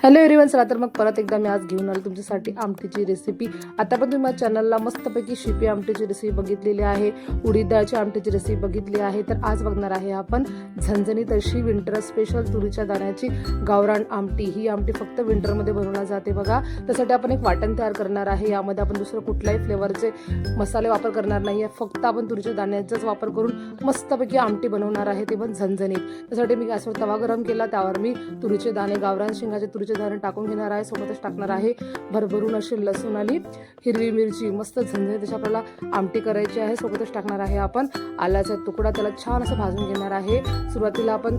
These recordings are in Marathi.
हॅलो एव्हरीवन, चला तर मग परत एकदा मी आज घेऊन आलो तुमच्यासाठी आमटीची रेसिपी। आता पण तुम्ही माझ्या चॅनलला मस्तपैकी शिपी आमटीची रेसिपी बघितलेली आहे, उडीद डाळची आमटीची रेसिपी बघितली आहे। तर आज बघणार आहे आपण झणझणीत अशी विंटर स्पेशल तुरीच्या दाण्याची गावरान आमटी। ही आमटी फक्त विंटरमध्ये बनवली जाते बघा। त्यासाठी आपण एक वाटण तयार करणार आहे। यामध्ये आपण दुसरं कुठल्याही फ्लेवरचे मसाले वापर करणार नाही, फक्त आपण तुरीच्या दाण्याचाच वापर करून मस्तपैकी आमटी बनवणार आहे, ते पण झणझणीत। त्यासाठी मी गॅसवर तवा गरम केला, त्यावर मी तुरीचे दाणे, गावरान शेंगाचे तुरीचे दाणे टाकून घेणार आहे। सोबतच टाकणार आहे भरभरून अशी लसूण आणि हिरवी मिरची, मस्त झणझणीत अशी आपल्याला आमटी करायची आहे। सोबतच टाकणार आहे आपण आल्याचा तुकडा, त्याला छान असं भाजून घेणार आहे। सुरुवातीला आपण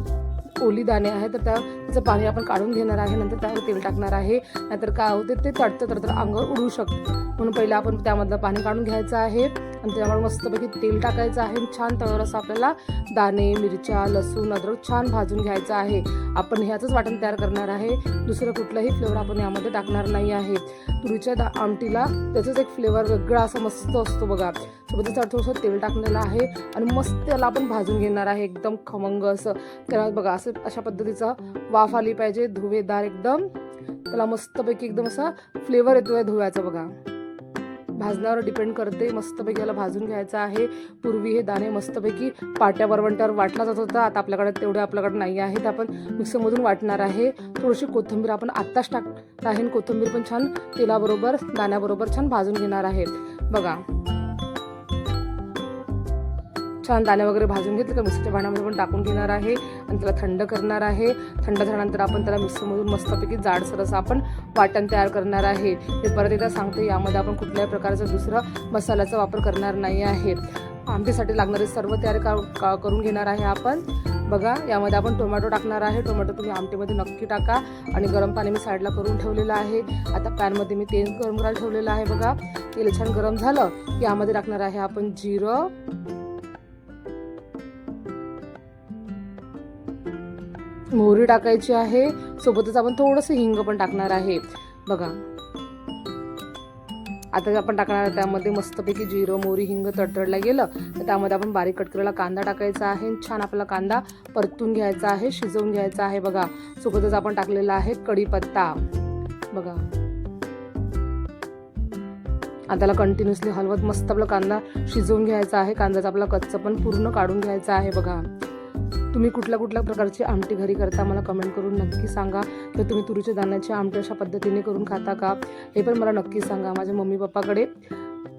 ओली दाणे आहे तर त्याचं पाणी आपण काढून घेणार आहे, नंतर त्यावर तेल टाकणार आहे, नाहीतर काय होते ते तडतर अंगावर उडू शकते, म्हणून पहिला आपण त्यामधलं पाणी काढून घ्यायचं आहे आणि त्यामुळे मस्तपैकी तेल टाकायचं आहे। छान तव्यावर असं आपल्याला दाणे, मिरच्या, लसूण, अद्रक छान भाजून घ्यायचं आहे। आपण ह्याचंच वाटण तयार करणार आहे, दुसरं कुठलाही फ्लेवर आपण यामध्ये टाकणार नाही आहे। तुरीच्या आमटीला त्याचंच एक फ्लेवर वेगळा असं मस्त असतो बघा। सोबतच थोडंसं तेल टाकलेलं आहे आणि मस्त त्याला आपण भाजून घेणार आहे, एकदम खमंग असं। त्याला बघा असं अशा पद्धतीचा वाफ आली पाहिजे, धुवेदार एकदम, त्याला मस्तपैकी एकदम असा फ्लेवर येतोय धुव्याचा बघा। भाजण्यावर डिपेंड करते, मस्तपैकी याला भाजून घ्यायचं आहे। पूर्वी हे दाणे मस्तपैकी पाट्या वरवंट्यावर वाटला जात होता, आता आपल्याकडे नाही आहे, तर आपण मिक्सरमधून वाटणार आहे। थोडीशी कोथिंबीर आपण आत्ताच टाकणार आहे, कोथिंबीर पण छान तेलाबरोबर दाण्याबरोबर छान भाजून घेणार आहे बघा। छान दाणे वगैरे भाजून घेतले का मिक्सरच्या भांड्यामध्ये पण टाकून घेणार आहे आणि त्याला थंड करणार आहे। थंड झाल्यानंतर आपण त्याला मिक्सरमधून मस्तपैकी जाडसर असं आपण वाटण तयार करणार आहे। हे परत एकदा सांगते, यामध्ये आपण कुठल्याही प्रकारचा दुसरा मसाल्याचा वापर करणार नाही आहे। आमटीसाठी लागणारे सर्व तयारी करून घेणार आहे आपण बघा। यामध्ये आपण टोमॅटो टाकणार आहे, टोमॅटो तुम्ही आमटीमध्ये नक्की टाका। आणि गरम पाणी मी साईडला करून ठेवलेलं आहे। आता पॅनमध्ये मी तेल गरम करायला ठेवलेलं आहे बघा। तेल छान गरम झालं की यामध्ये टाकणार आहे आपण जिरं, मोहरी टाकायची आहे, सोबतच आपण थोडंसं हिंग पण टाकणार आहे बघा। आता आपण टाकणार आहे त्यामध्ये मस्तपैकी जिरं, मोहरी, हिंग तडतडला गेलं तर त्यामध्ये आपण बारीक कट केलेला कांदा टाकायचा आहे। छान आपला कांदा परतून घ्यायचा आहे, शिजवून घ्यायचा आहे बघा। सोबतच आपण टाकलेला आहे कढीपत्ता बघा। आता त्याला कंटिन्युअसली हलवत मस्त आपला कांदा शिजवून घ्यायचा आहे। कांद्याचा आपला कच्चा पण पूर्ण काढून घ्यायचा आहे बघा। तुम्ही कुठल्या प्रकारची आमटी घरी करता मला कमेंट करून नक्की सांगा, किंवा तुम्ही तुरीच्या दाण्याची आमटी अशा पद्धतीने करून खाता का, हे पण मला नक्की सांगा। माझ्या मम्मी पप्पाकडे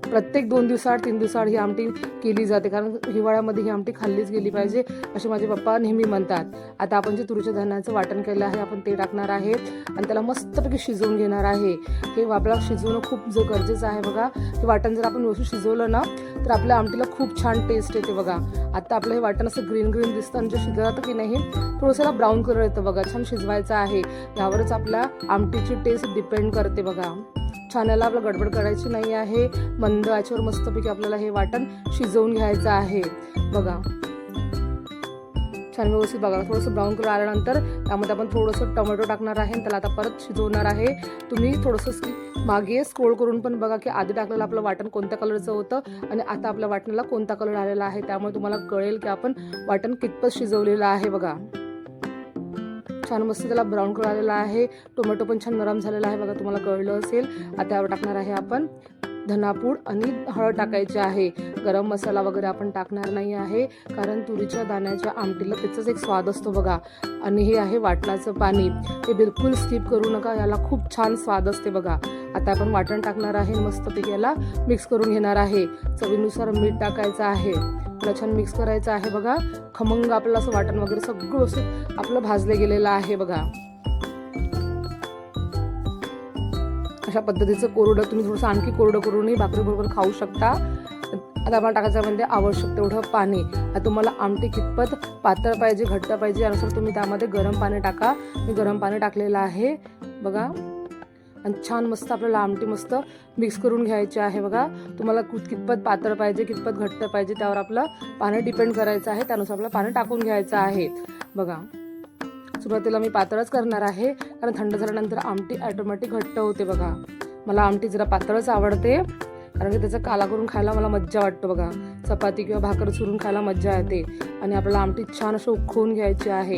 प्रत्येक 2 दिवसाआड 3 दिवसाआड ही आमटी केली जाते, कारण हिवाळ्यामध्ये ही आमटी खाल्लीच गेली पाहिजे असे माझे पप्पा नेहमी म्हणतात। आता आपण जे तुरीच्या धान्याचं वाटण केलं आहे आपण ते टाकणार आहे आणि त्याला मस्तपैकी शिजवून घेणार आहे। हे आपल्याला शिजवणं खूप गरजेचं आहे बघा। हे वाटण जर आपण व्यवस्थित शिजवलं ना तर आपल्या आमटीला खूप छान टेस्ट येते बघा। आता आपलं हे वाटण असं ग्रीन दिसतं आणि जे शिजवतं की नाही थोडंसं ब्राऊन कलर येतं बघा। छान शिजवायचं आहे, यावरच आपल्या आमटीची टेस्ट डिपेंड करते बघा। छान याला आपलं गडबड करायची नाही आहे, मंद आचेवर मस्तपैकी आपल्याला हे वाटण शिजवून घ्यायचं आहे बघा। छान व्यवस्थित बघा, थोडंसं ब्राऊन कलर आल्यानंतर त्यामध्ये आपण थोडंसं टोमॅटो टाकणार आहे आणि त्याला आता परत शिजवणार आहे। तुम्ही थोडंसं मागे स्क्रोल करून पण बघा की आधी टाकलेलं आपलं वाटण कोणत्या कलरचं होतं आणि आता आपल्या वाटणाला कोणता कलर आलेला आहे, त्यामुळे तुम्हाला कळेल की आपण वाटण कितपत शिजवलेलं आहे बघा। छान मस्त त्याला ब्राऊन कलर आलेला आहे, टोमॅटो पण छान नरम झालेला आहे बघा, तुम्हाला कळलं असेल। आता यावर टाकणार आहे आपण धनापूड आणि हळद टाकायची आहे। गरम मसाला वगैरे आपण टाकणार नाही आहे, कारण तुरीच्या दाण्याच्या आमटीला त्याचाच एक स्वाद असतो बघा। आणि हे आहे वाटणाचं पाणी, हे बिलकुल स्किप करू नका, याला खूप छान स्वाद असते बघा। आता आपण वाटण टाकणार आहे, मस्तपैकी याला मिक्स करून घेणार आहे। चवीनुसार मीठ टाकायचं आहे, त्याला छान मिक्स करायचं आहे बघा। खमंग आपलं असं वाटण वगैरे सगळं असं आपलं भाजलं गेलेलं आहे बघा। अशा पद्धतीचं कोरडं तुम्ही थोडंसं आणखी कोरडं करूनही भाकरी बरोबर खाऊ शकता। आता आपण टाकायचं म्हणजे आवश्यक तेवढं पाणी। आता तुम्हाला आमटी कितपत पातळ पाहिजे, घट्ट पाहिजे यानुसार तुम्ही त्यामध्ये गरम पाणी टाका। मी गरम पाणी टाकलेलं आहे बघा। आणि छान मस्त आपल्याला आमटी मस्त मिक्स करून घ्यायची आहे बघा। तुम्हाला कितपत पातळ पाहिजे, कितपत घट्ट पाहिजे त्यावर आपलं पाणी डिपेंड करायचं आहे, त्यानुसार आपलं पाणी टाकून घ्यायचं आहे बघा। सुरुवातीला मी पातळच करणार आहे, कारण थंड झाल्यानंतर आमटी ऑटोमॅटिक घट्ट होते बघा। मला आमटी जरा पातळच आवडते, कारण की त्याचा काला करून खायला मला मज्जा वाटतं बघा. चपाती किंवा भाकर चुरून खायला मज्जा येते. आणि आपल्याला आमटी छान असं उकळून घ्यायची आहे.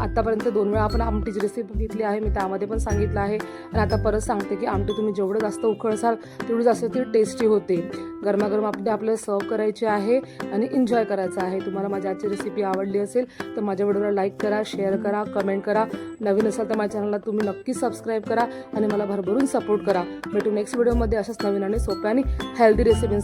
आतापर्यंत 2 वेळा आपण आमटीची रेसिपी बघितली आहे, मी त्यामध्ये पण सांगितलं आहे. आणि आता परत सांगते की आमटी तुम्ही जेवढं जास्त उकळसाल तेवढी जास्त ती टेस्टी होते. गरमागरम आपल्याला सर्व करायची आहे आणि एन्जॉय करायचं आहे. तुम्हाला माझी आजची रेसिपी आवडली असेल तर माझ्या व्हिडिओला लाईक करा, शेअर करा, कमेंट करा. नवीन असाल तर माझ्या चॅनलला तुम्ही नक्की सबस्क्राईब करा आणि मला भरभरून सपोर्ट करा. भेटू नेक्स्ट व्हिडिओमध्ये अशाच नवीन आणि सोप्या आणि हेल्दी रेसिपींसोबत.